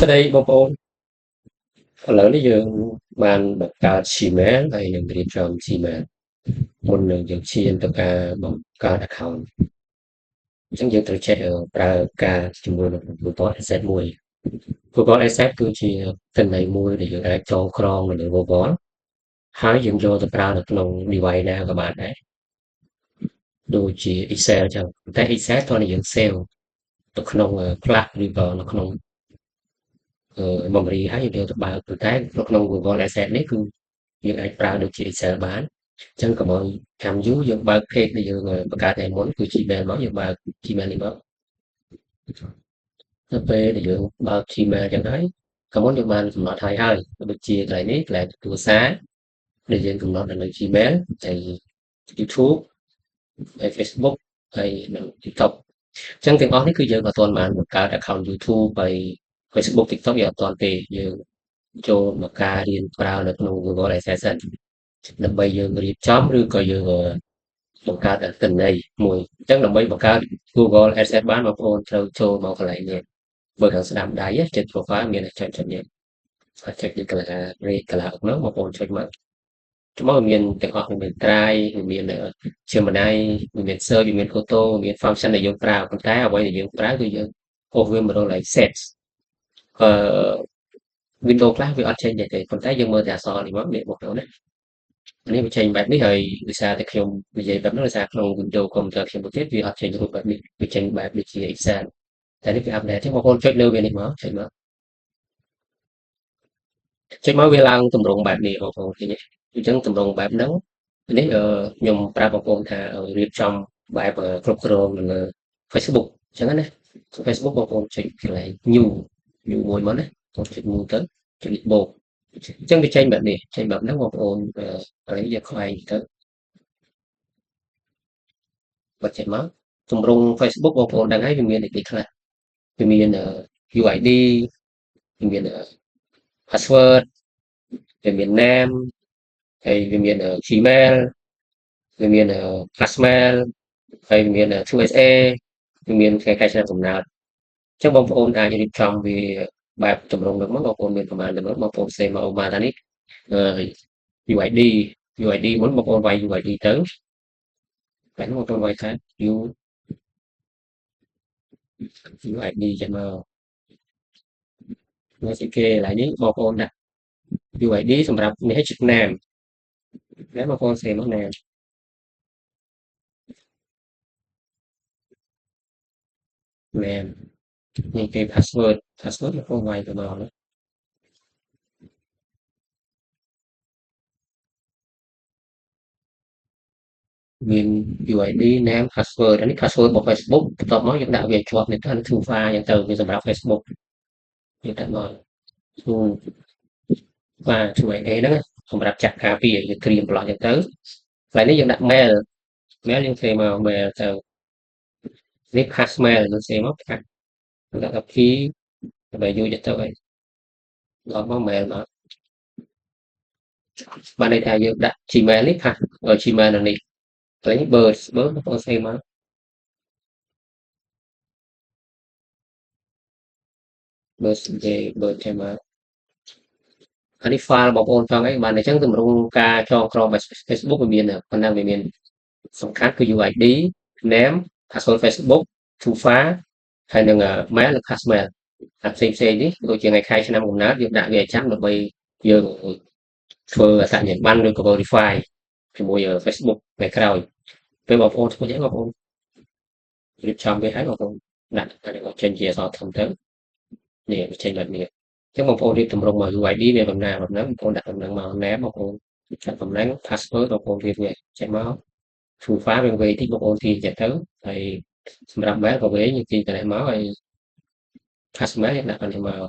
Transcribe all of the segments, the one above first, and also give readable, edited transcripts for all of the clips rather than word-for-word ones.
ស្ដីបងប្អូនឥឡូវនេះយើងបានបង្កើត Gmail ហើយនឹងរៀបចំ Gmail មុននឹងយើងឈានទៅការបង្កើត account អញ្ចឹងយើងត្រូវចេះប្រើការជាមួយនឹង Google Asset មួយ Google Asset គឺជាទិន្នន័យមួយដែលយើងអាចចងក្រងនៅលើ Google ហើយយើងយកទៅប្រើនៅក្នុង device ណាក៏បានដែរដូចជា Excel អញ្ចឹងតែ Excel គ្រាន់តែយើង save ទៅក្នុងផ្លាកឬក៏នៅក្នុងmemory ហើយយើងយកទៅបើកប៉ុន្តែនៅក្នុង Google Asset នេះគឺយើងអាចប្រើដូចជា Excel បានអញ្ចឹងកុំឲ្យចាំយូរយើងបើក page ដែលយើងបង្កើតតែមុនគឺ Gmail មកយើងបើក Gmail នេះមកទៅពេលដែលយើងបើក Gmail អញ្ចឹងហើយក៏មុនយើងបានកំណត់ហើយដូចជាកន្លែងនេះកន្លែងទូរស័ព្ទដែលយើងកំណត់នៅលើ Gmail ហើយ YouTube ហើយ Facebook ហើយនិង TikTok អញ្ចឹងទាំងអស់នេះគឺយើងអត់ទាន់បានបង្កើត account YouTube ហើយ Facebook TikTok យើងអត់ទាន់ទេយើងចូលមកការរៀនប្រើនៅក្នុង Google Assistant ដើម្បីយើងរៀបចំឬក៏យើងបង្កើតទិន្នន័យមួយអញ្ចឹងដើម្បីបង្កើត Google Assistant បានបងប្អូនត្រូវចូលមកកន្លែងនេះបើខាងស្ដាំដៃចុច profile មានចុចនេះហើយចុចនេះកន្លែង rate កន្លះនោះបងប្អូនចុចមកមកមានទាំងអស់មាន Drive មាន Gemini មាន Search មាន Photo មាន function ដែលយើងប្រើប៉ុន្តែអ្វីដែលយើងប្រើគឺយើងហូបវាមករក like set អឺ Windows ខ្លះវាអត់ចេញទេប៉ុន្តែយើងមើលតែអក្សរនេះមកនេះបងប្អូនណានេះវាចេញបែបនេះហើយដោយសារតែខ្ញុំនិយាយបែបនោះដោយសារក្នុង Windows Computer ខ្ញុំទៀតវាអត់ចេញរូបបែបនេះវាចេញបែបដូចជា Excel តែនេះវា update ទេបងប្អូនចុចលើវានេះមកចុចមកវាឡើងទម្រង់បែបនេះបងប្អូនឃើញទេអញ្ចឹងទម្រង់បែបហ្នឹងនេះខ្ញុំប្រាប់បងប្អូនថារៀបចំបែបគ្រប់គ្រងនៅលើ Facebook អញ្ចឹងណា Facebook បងប្អូនចុចកន្លែង new មួយមកណាបងចុច new ទៅចុចបូកអញ្ចឹងវាចេញបែបនេះចេញបែបហ្នឹងបងប្អូនហើយយកខ្វែងទៅបិទចេញមកទម្រង់ Facebook បងប្អូនដឹងហើយវាមានអីខ្លះវាមានUID វាមាន password វាមាន name ហើយវាមាន Gmail វាមាន Fastmail ហើយវាមាន 2SA វាមានថ្ងៃឆ្នាំកំណើតអញ្ចឹងបងប្អូនអាចរៀបចំវាបែបទម្រង់ហ្នឹងមកបងប្អូនមានប្រមាណទៅបងប្អូនផ្សេងមកមកថានេះ UID UID មុនបងប្អូនវាយ UID ទៅតែបងប្អូនវាយថា UID ចេញមកវាជាគេកន្លែងនេះបងប្អូនដាក់ UID សម្រាប់នេះជា name តែបងប្អូនសេមក name នេះគេ password បងប្អូនវាយទៅមកមាន UID name password អានេះ password របស់ Facebook បន្ទាប់មកយើងដាក់វាជាប់នៅតាម Trufa អញ្ចឹងទៅវាសម្រាប់ Facebook យើងដាក់មក Trufa ជួយអីហ្នឹងសម្រាប់ចាក់ការពារយើងត្រៀមប្លោះអញ្ចឹងទៅកន្លែងនេះយើងដាក់ mail យើងសេមក mail ទៅនេះ pass mail យើងសេមកដាក់ key ដើម្បីយូរទៅហើយដល់មក mail មកបានន័យថាយើងដាក់ Gmail នេះ pass Gmail នៅនេះកន្លែងនេះ bird បងប្អូនសេមក bird ចេញមកអានេះ file បងប្អូនចង់អីបានអញ្ចឹងទម្រង់ការចងក្រង Facebook វាមានប៉ុណ្ណឹងវាមានសំខាន់គឺ UID name password Facebook Trufa ហើយនឹង mail និង passmail អាផ្សេងនេះដូចជាថ្ងៃខែឆ្នាំកំណើតយើងដាក់វាឲ្យចាំដើម្បីយើងធ្វើអត្តសញ្ញាណប័ណ្ណឬក៏ verify ជាមួយ Facebook ថ្ងៃក្រោយពេលបងប្អូនធ្វើអញ្ចឹងបងប្អូនរៀបចំវាឲ្យបងប្អូនដាក់ចេញជាអក្សរធំទៅនេះវាចេញបែបនេះអញ្ចឹងបងប្អូនរៀបទម្រង់មក UID វាបំណាបងប្អូនដាក់តំណែងមក name បងប្អូនចាត់តំណែង password បងប្អូនរៀបវាចេញមក Trufa វាវែងតិចបងប្អូនទីចេះទៅហើយសម្រាប់ mail ក៏វែងយើងទីកន្លែងមកហើយ passmail ដាក់កន្លែងមក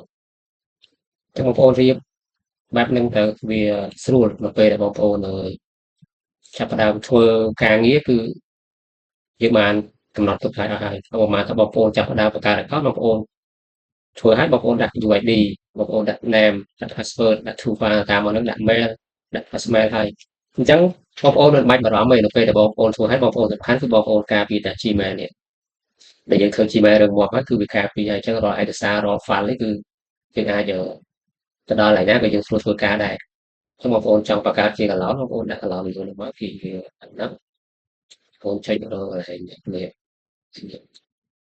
អញ្ចឹងបងប្អូនរៀបបែបហ្នឹងទៅវាស្រួលនៅពេលដែលបងប្អូនចាប់ផ្ដើមធ្វើការងារគឺយើងបានកំណត់ទុកហើយអស់ហើយឧបមាថាបងប្អូនចាប់ផ្ដើមបង្កើត account បងប្អូនធ្វើឲ្យបងប្អូនដាក់ UID បងប្អូនដាក់ name ដាក់ password ដាក់ Trufa តាមមកហ្នឹងដាក់ mail ដាក់ passmail ហើយអញ្ចឹងបងប្អូនមិនបាច់បារម្ភទេនៅពេលដែលបងប្អូនធ្វើឲ្យបងប្អូនសំខាន់គឺបងប្អូនការពារតែ Gmail នេះដែលយើងធ្វើ Gmail រឹងមាំហើយគឺវាការពារហើយអញ្ចឹងរាល់ឯកសាររាល់ file នេះគឺ យើងអាចទៅដល់កន្លែងណាក៏យើងស្រួលធ្វើការដែរអញ្ចឹងបងប្អូនចង់បង្កើតជាកន្លងបងប្អូនដាក់កន្លងនេះមកគឺវាហ្នឹងបងប្អូនចុចរកកន្លែងនេះ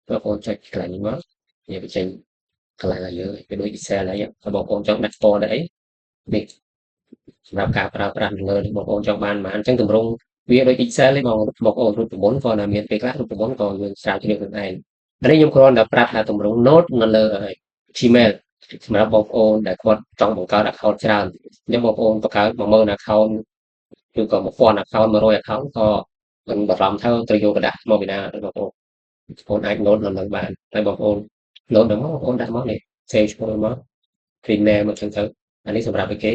បងប្អូនចុចកន្លែងនេះមកវាបញ្ចេញកន្លែងឲ្យយើងវាដូច Excel ហើយហើយបងប្អូនចង់ដាក់ folder អីនេះសម្រាប់ការប្រើប្រាស់លើនេះបងប្អូនចង់បានប៉ុន្មានអញ្ចឹងទម្រង់វាដូច Excel ទេបងប្អូនរូបមន្តក៏នៅមានពេលខ្លះរូបមន្តក៏យើងស្រាវជ្រាវខ្លួនឯងអានេះខ្ញុំគ្រាន់តែប្រាប់ថាទម្រង់ note នៅលើ Gmail សម្រាប់បងប្អូនដែលគាត់ចង់បង្កើត account ច្រើនអញ្ចឹងបងប្អូនបង្កើត10000 account ឬក៏1000 account 100 account ក៏មិនបារម្ភថាត្រូវយកกระดาษមកពីណាទេបងប្អូនបងប្អូនអាច note នៅនឹងបានហើយបងប្អូន note ហ្នឹងមកបងប្អូនដាក់មកនេះ save ឈ្មោះមក print name មកចឹងទៅអានេះសម្រាប់ឲ្យគេ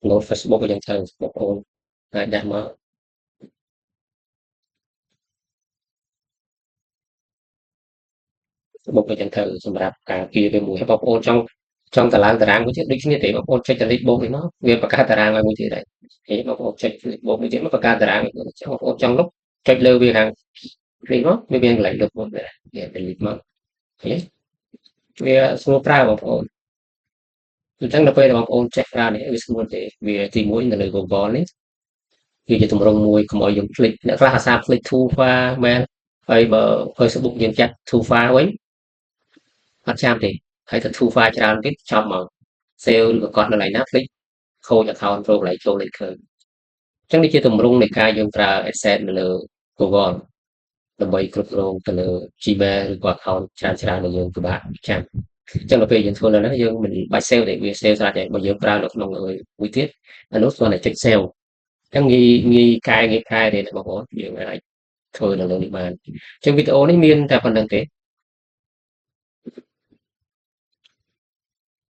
note Facebook អញ្ចឹងទៅបងប្អូនអាចដាក់មកបុកអញ្ចឹងទៅសម្រាប់ការពារវាមួយហើយបងប្អូនចង់តឡើងតារាងមួយទៀតដូចគ្នាទេបងប្អូនចុច delete បូកនេះមកវាបង្កើតតារាងឲ្យមួយទៀតដែរហើយបងប្អូនចុច delete បូកមួយទៀតមកបង្កើតតារាងឲ្យមួយទៀតបងប្អូនចង់លុបចុចលើវាខាងនេះមកវាមានកន្លែងលុបមកដែរវា delete មកឃើញវាស្រួលប្រើបងប្អូនអញ្ចឹងដល់ពេលបងប្អូនចេះប្រើនេះវាស្រួលទេវាទី1នៅលើ Google នេះវាជាទម្រង់មួយកុំឲ្យយើងភ្លេចអ្នកខ្លះអាសាភ្លេច to far មែនហើយបើ Facebook យើងចាត់ to far វិញអត់ចាំទេហើយទៅ to far ច្រើនពេកចប់មក sale ឬក៏កត់នៅកន្លែងណាភ្លេចខូច account ចូលកន្លែងចូលលេខឃើញអញ្ចឹងនេះជាទម្រង់នៃការយើងប្រើ Adsense នៅលើ Google ដើម្បីគ្រប់គ្រងទៅលើ Gmail ឬក៏ account ច្រើនដែលយើងពិបាកចាំអញ្ចឹងដល់ពេលយើងធ្វើនៅហ្នឹងយើងមិនបាច់ save ទេវា save ស្រាប់តែបើយើងប្រើនៅក្នុងមួយទៀតអានោះគ្រាន់តែចុច save អញ្ចឹងងាយកែទេបងប្អូនយើងអាចធ្វើនៅលើនេះបានអញ្ចឹងវីដេអូនេះមានតែប៉ុណ្្នឹងទេ